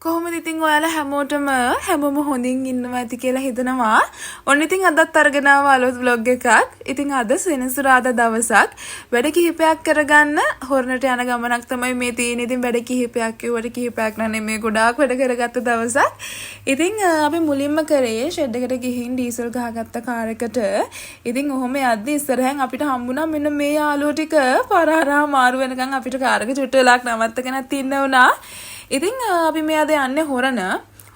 කොහොමද ඉතින් ඔයාලා හැමෝම හොඳින් ඉන්නවා ඇති කියලා හිතනවා. ඔන්න ඉතින් අදත් අරගෙන ආවා අලුත් vlog එකක්. ඉතින් අද සෙනසුරාදා දවසක් වැඩ කිහිපයක් කරගන්න හොරණට යන ගමනක් තමයි මේ තියෙන්නේ. ඉතින් වැඩ කිහිපයක් කිව්වට කිහිපයක් නෑ මේ ගොඩාක් වැඩ කරගත්ත දවසක්. ඉතින් අපි මුලින්ම කරේ ෂෙඩ් එකට ගිහින් ඩීසල් ගහගත්ත කාර් එකට. ඉතින් ඔහොම යද්දි ඉස්සරහෙන් අපිට හම්බුණා මෙන්න මේ යාළුවෝ ටික පාර හරහා මාරු වෙනකන් අපිට කාර් එක චුට්ට වෙලාවක් නවත්තගෙනත් ඉන්න වුණා. ඉතින් අපි මේ අද යන්නේ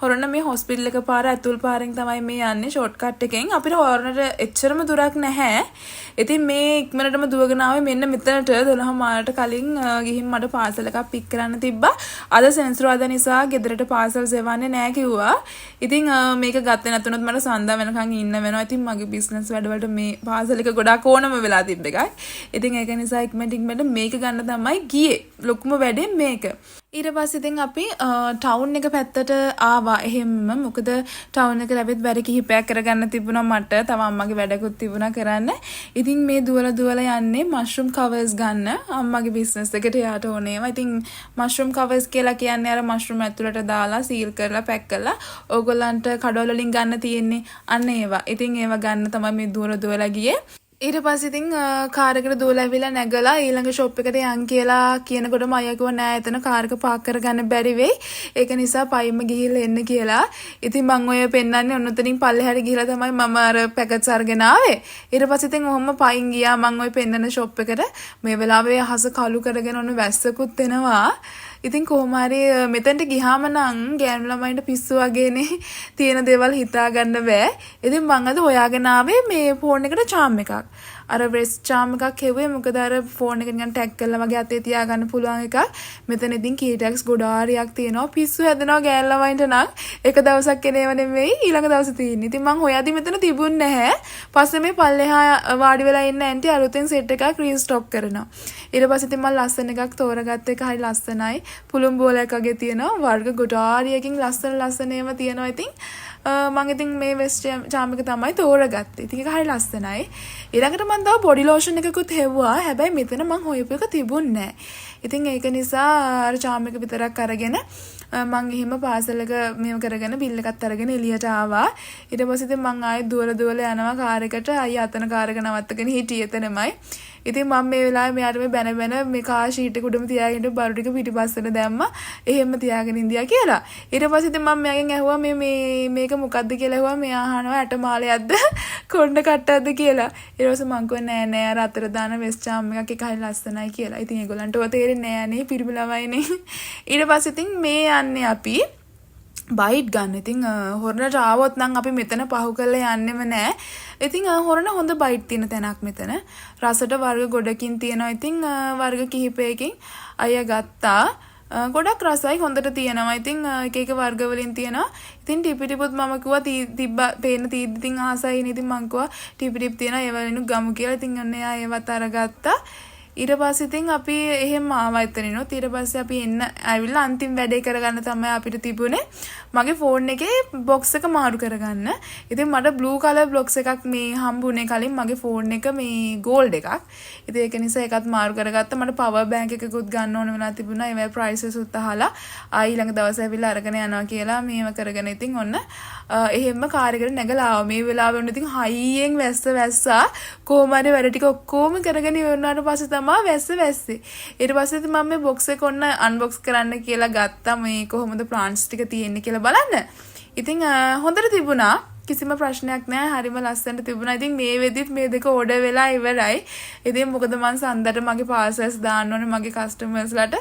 හොරණ මේ හොස්පිටල් එක පාර ඇතුල් පාරෙන් තමයි මේ යන්නේ ෂෝට් කට් එකෙන්. අපිට හොරණට එච්චරම දුරක් නැහැ. ඉතින් මේ ඉක්මනටම දුවගෙන ආවේ මෙන්න මෙතනට 12 මාලට කලින් ගිහින් මට පාසල් එකක් පික් කරන්න තිබ්බා. අද සෙන්සුරාදා නිසා ගෙදරට පාසල් සෙවන්නේ නැහැ කිව්වා. ඉතින් මේක ගත්තේ නැතුනොත් මට සන්දා වෙනකන් ඉන්න වෙනවා. ඉතින් මගේ බිස්නස් වැඩවලට මේ පාසල් එක ගොඩාක් ඕනම වෙලා තිබ්බ එකයි. ඉතින් ඒක නිසා ඉක්මනට මේක ගන්න තමයි ගියේ. ලොකුම වැඩේ මේක. ඊට පස්සේ ඉතින් අපි ටවුන් එක පැත්තට ආවා. එහෙමම මොකද ටවුන් එක ලැබෙත් වැඩ කිහිපයක් කරගන්න තිබුණා මට. තව අම්මගේ වැඩකුත් තිබුණා කරන්න. ඉතින් මේ දුවලා යන්නේ මෂ්රූම් කවර්ස් ගන්න. අම්මගේ බිස්නස් එකට යාට ඕනේවා. ඉතින් මෂ්රූම් කවර්ස් කියලා කියන්නේ අර මෂ්රූම් ඇතුළට දාලා සීල් කරලා පැක් කරලා ඕගොල්ලන්ට කඩවල වලින් ගන්න තියෙන්නේ. අන්න ඒවා. ඉතින් ඒවා ගන්න තමයි මේ දුවලා ගියේ. ඊට පස්සේ ඉතින් කාර් එකට දුවලා ඇවිල්ලා නැගලා ඊළඟ ෂොප් එකට යන් කියලා කියනකොටම අයියා කිව්වා නෑ එතන කාර් එක පාක් කරගන්න බැරි වෙයි. ඒක නිසා පයින්ම ගිහිල්ලා එන්න කියලා. ඉතින් මං ඔය පෙන්නන්නේ ඔන්න උතනින් පල්ලෙහාට ගිහිලා තමයි මම අර පැකට්ස් අරගෙන ආවේ. ඊට පස්සේ ඉතින් ඔහොම පයින් ගියා මං ඔය පෙන්නන ෂොප් එකට. මේ වෙලාවේ අහස කළු කරගෙන ඔන්න වැස්සකුත් එනවා. ඉතින් කොහොම හරි මෙතෙන්ට ගියාම නම් ගෑනු ළමයින්ට පිස්සු වගේනේ තියෙන දේවල් හිතා ගන්න බෑ. ඉතින් මං අද හොයාගෙන ආවේ මේ ෆෝන් එකට charm එකක්. අර වෙස් charm එකක් හෙව්වේ මොකද අර ෆෝන් එක නිකන් ටැග් කරලා වගේ අතේ තියාගන්න පුළුවන් එකක්. මෙතන ඉතින් key tags ගොඩාරියක් තියෙනවා. පිස්සු හැදෙනවා ගෑනු ළමයින්ට නම්. එක දවසක් එනේව නෙමෙයි ඊළඟ දවසේ තියෙන්නේ. ඉතින් මං හොයද්දි මෙතන තිබුණේ නැහැ. පස්සේ මේ පල්ලෙහා වාඩි වෙලා ඉන්න ඇන්ටි අලුතෙන් සෙට් එකක් රීස්ටොක් කරනවා. ඊට පස්සේ ඉතින් මං ලස්සන එකක් තෝරගත්ත එක හරි ලස්සනයි. පුළුම් බෝලයක් වගේ තියෙනවා. වර්ග ගොඩාරියකින් ලස්සන ඒවා තියෙනවා. ඉතින් මම ඉතින් මේ වෙස්ට් charm එක තමයි තෝරගත්තේ. ඉතින් ඒක හරි ලස්සනයි. ඊළඟට මම තව බොඩි ලෝෂන් එකකුත් හෙව්වා. හැබැයි මෙතන මම හොයපු එක තිබුණේ නැහැ. ඉතින් ඒක නිසා අර charm එක විතරක් අරගෙන මං එහෙම පාසල් එක මේව කරගෙන බිල් එකත් අරගෙන එළියට ආවා. ඊට පස්සේ ඉතින් මං ආයෙත් දුවලා යනවා කාර් එකට. අයියා අතන කාර් එක නවත්තගෙන හිටියේ එතනමයි. ඉතින් මම මේ වෙලාවේ මෙයාට මේ බැන මේ කාර් ෂීට් එක උඩම තියාගෙන බරු ටික පිටිපස්සට දැම්මා. එහෙම තියාගෙන ඉඳියා කියලා. ඊට පස්සේ ඉතින් මම මෙයාගෙන් ඇහුවා මේක මොකද්ද කියලා ඇහුවා. මෙයා අහනවා ඇට මාලයක්ද කොණ්ඩ කට්ටක්ද කියලා. ඊට පස්සේ මං කිව්වා නෑ අර අතර දාන වෙස් charm එකක් එක හරි ලස්සනයි කියලා. ඉතින් ඒගොල්ලන්ට ඔය තේරෙන්නේ නෑ නේ පිරිමි ළමයිනේ. ඊට පස්සේ ඉතින් මේ යන්නේ අපි බයිට් ගන්න. ඉතින් හොරණට ආවොත් නම් අපි මෙතන පහු කරලා යන්නෙම නෑ. ඉතින් හොරණ හොඳ බයිට් තියෙන තැනක් මෙතන. රසට වර්ග ගොඩකින් තියෙනවා. ඉතින් වර්ග කිහිපයකින් අයියා ගත්තා. ගොඩක් රසයි හොඳට තියෙනවා. ඉතින් එක වර්ග වලින් තියෙනවා. ඉතින් ටිපි ටිපුත් මම කිව්වා තිබ්බා පේන තීද්දි ඉතින් ආසයිනේ. ඉතින් මං කිව්වා ටිපි ටිප් තියෙනවා ඒ වලින් ගමු කියලා. ඉතින් ඔන්න එයා ඒවත් අරගත්තා. ඊට පස්සේ ඉතින් අපි එහෙම ආවා එතනිනුත්. ඊට පස්සේ අපි එන්න ඇවිල්ලා අන්තිම වැඩේ කරගන්න තමයි අපිට තිබුණේ. මගේ ෆෝන් එකේ බොක්ස් එක මාරු කරගන්න. ඉතින් මට බ්ලූ කලර් බොක්ස් එකක් මේ හම්බුනේ කලින් මගේ ෆෝන් එක මේ ගෝල්ඩ් එකක්. ඉතින් ඒක නිසා ඒකත් මාරු කරගත්තා. මට පවර් බැංක් එකකුත් ගන්න ඕන වෙලා තිබුණා. ඒවයි ප්‍රයිසස් උත් අහලා ආයි ළඟ දවසේ ඇවිල්ලා අරගෙන යනවා කියලා මේව කරගෙන ඉතින් ඔන්න එහෙම කාර් එකට නැගලා ආවා. මේ වෙලාවෙ ඔන්න ඉතින් හයියෙන් වැස්සා කොහොම හරි වැඩ ටික ඔක්කොම කරගෙන ඉවරනාට පස්සේ තමයි වැස්සේ. ඊට පස්සේ ඉතින් මම මේ බොක්ස් එක ඔන්න අන්බොක්ස් කරන්න කියලා ගත්තා. මේ කොහොමද ප්ලාන්ට්ස් ටික තියෙන්නේ කියලා බලන්න. ඉතින් හොඳට තිබුණා. කිසිම ප්‍රශ්නයක් නැහැ. හරිම ලස්සනට තිබුණා. ඉතින් මේ වෙදිත් මේ දෙක ඕඩර් වෙලා ඉවරයි. ඉතින් මොකද මං සන්දට මගේ පාසල්ස් දාන්න ඕනේ මගේ කස්ටමර්ස්ලාට.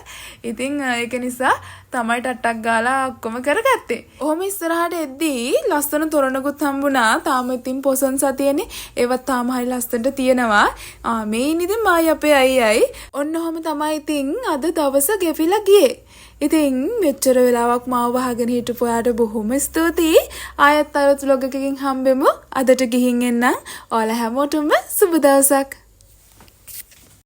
ඉතින් ඒක නිසා තමයි ටට්ටක් ගාලා ඔක්කොම කරගත්තේ. ඔහොම ඉස්සරහට එද්දී ලස්සන තොරණකුත් හම්බුණා. තාම ඉතින් පොසොන් සතියනේ. ඒවත් තාම හරි ලස්සනට තියෙනවා. මේ ඉතින් මායි අපේ අයියයි. ඔන්න ඔහොම තමයි ඉතින් අද දවස ගෙවිලා ගියේ. ඉතින් මෙච්චර වෙලාවක් මාව වහගෙන හිටපු ඔයාට බොහොම ස්තුතියි. ආයෙත් අලුත් vlog එකකින් හම්බෙමු. අදට ගිහින් එන්නම්. ඔයාලා හැමෝටම සුබ දවසක්.